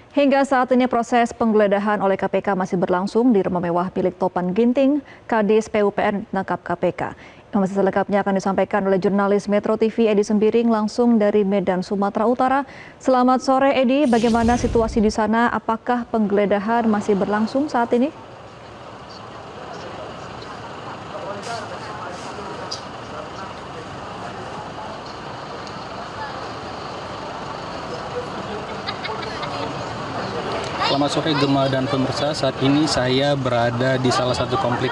Hingga saat ini proses penggeledahan oleh KPK masih berlangsung di rumah mewah milik Topan Ginting, Kadis PUPR ditangkap KPK. Informasi selengkapnya akan disampaikan oleh jurnalis Metro TV Edi Sembiring langsung dari Medan, Sumatera Utara. Selamat sore Edi, bagaimana situasi di sana? Apakah penggeledahan masih berlangsung saat ini? Selamat sore Gemma dan pemirsa, saat ini saya berada di salah satu komplek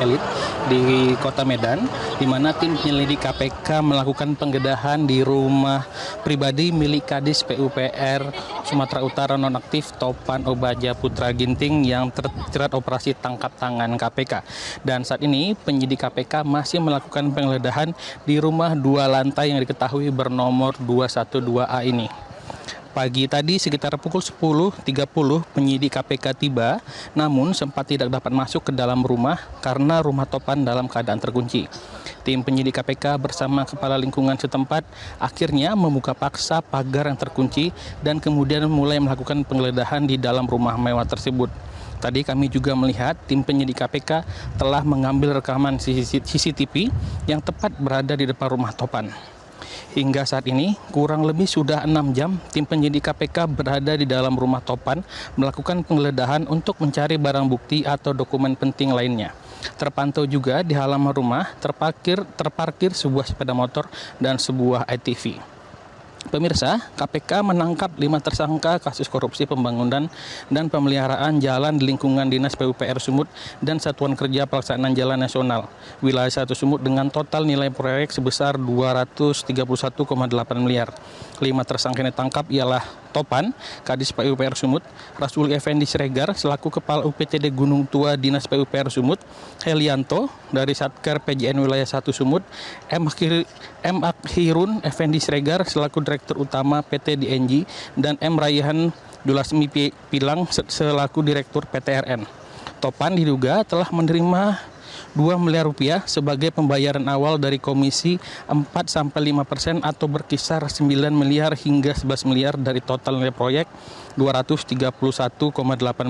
elit di kota Medan, di mana tim penyelidik KPK melakukan penggeledahan di rumah pribadi milik Kadis PUPR Sumatera Utara nonaktif Topan Obaja Putra Ginting yang terjerat operasi tangkap tangan KPK. Dan saat ini penyidik KPK masih melakukan penggeledahan di rumah 2 lantai yang diketahui bernomor 212A ini. Pagi tadi sekitar pukul 10.30 penyidik KPK tiba, namun sempat tidak dapat masuk ke dalam rumah karena rumah Topan dalam keadaan terkunci. Tim penyidik KPK bersama kepala lingkungan setempat akhirnya membuka paksa pagar yang terkunci dan kemudian mulai melakukan penggeledahan di dalam rumah mewah tersebut. Tadi kami juga melihat tim penyidik KPK telah mengambil rekaman CCTV yang tepat berada di depan rumah Topan. Hingga saat ini, kurang lebih sudah 6 jam, tim penyidik KPK berada di dalam rumah Topan melakukan penggeledahan untuk mencari barang bukti atau dokumen penting lainnya. Terpantau juga di halaman rumah terparkir sebuah sepeda motor dan sebuah ATV. Pemirsa, KPK menangkap 5 tersangka kasus korupsi pembangunan dan pemeliharaan jalan di lingkungan Dinas PUPR Sumut dan Satuan Kerja Pelaksanaan Jalan Nasional Wilayah 1 Sumut dengan total nilai proyek sebesar 231,8 miliar. 5 tersangka yang ditangkap ialah Topan, Kadis PUPR Sumut, Rasul Effendi Siregar selaku Kepala UPTD Gunung Tua Dinas PUPR Sumut, Helianto dari Satker PJN Wilayah 1 Sumut, M. Akhirun Effendi Siregar selaku Direktur Utama PT DNG, dan M. Raihan Julasmi Pilang selaku Direktur PTRN. Topan diduga telah menerima 2 miliar rupiah sebagai pembayaran awal dari komisi 4-5% atau berkisar 9 miliar hingga 11 miliar dari total nilai proyek 231,8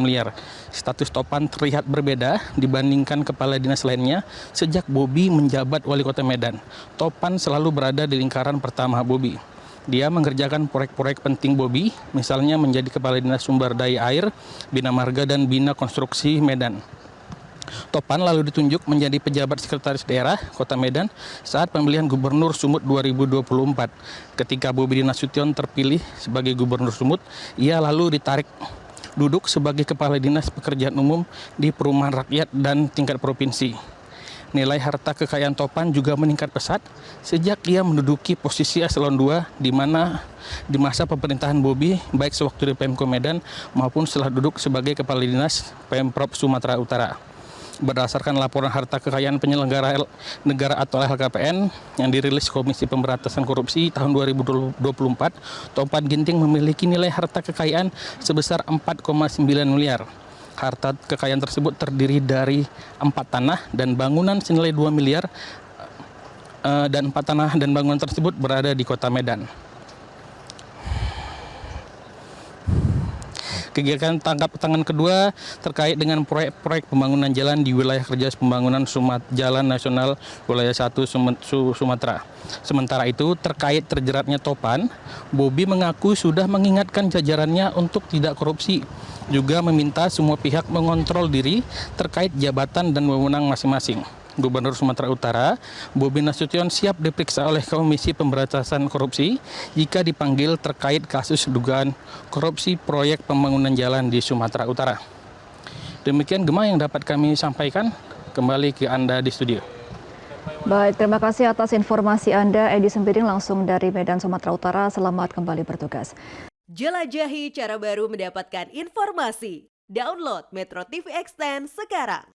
miliar. Status Topan terlihat berbeda dibandingkan kepala dinas lainnya sejak Bobi menjabat wali kota Medan. Topan selalu berada di lingkaran pertama Bobi. Dia mengerjakan proyek-proyek penting Bobi, misalnya menjadi kepala dinas sumber daya air, Bina Marga dan Bina Konstruksi Medan. Topan lalu ditunjuk menjadi pejabat sekretaris daerah Kota Medan saat pemilihan Gubernur Sumut 2024. Ketika Bobi Nasution terpilih sebagai Gubernur Sumut, ia lalu ditarik duduk sebagai Kepala Dinas Pekerjaan Umum di Perumahan Rakyat dan tingkat provinsi. Nilai harta kekayaan Topan juga meningkat pesat sejak ia menduduki posisi eselon 2 di mana di masa pemerintahan Bobi baik sewaktu di Pemko Medan maupun setelah duduk sebagai Kepala Dinas Pemprov Sumatera Utara. Berdasarkan laporan harta kekayaan penyelenggara negara atau LHKPN yang dirilis Komisi Pemberantasan Korupsi tahun 2024, Topan Ginting memiliki nilai harta kekayaan sebesar 4,9 miliar. Harta kekayaan tersebut terdiri dari 4 tanah dan bangunan senilai 2 miliar dan 4 tanah dan bangunan tersebut berada di kota Medan. Kegiatan tangkap tangan kedua terkait dengan proyek-proyek pembangunan jalan di wilayah kerja pembangunan Jalan Nasional Wilayah 1 Sumatera. Sementara itu, terkait terjeratnya Topan, Bobi mengaku sudah mengingatkan jajarannya untuk tidak korupsi, juga meminta semua pihak mengontrol diri terkait jabatan dan wewenang masing-masing. Gubernur Sumatera Utara, Bobi Nasution siap diperiksa oleh Komisi Pemberantasan Korupsi jika dipanggil terkait kasus dugaan korupsi proyek pembangunan jalan di Sumatera Utara. Demikian Gemma yang dapat kami sampaikan. Kembali ke Anda di studio. Baik, terima kasih atas informasi Anda, Edi Sembiring langsung dari Medan, Sumatera Utara. Selamat kembali bertugas. Jelajahi cara baru mendapatkan informasi. Download Metro TV Extend sekarang.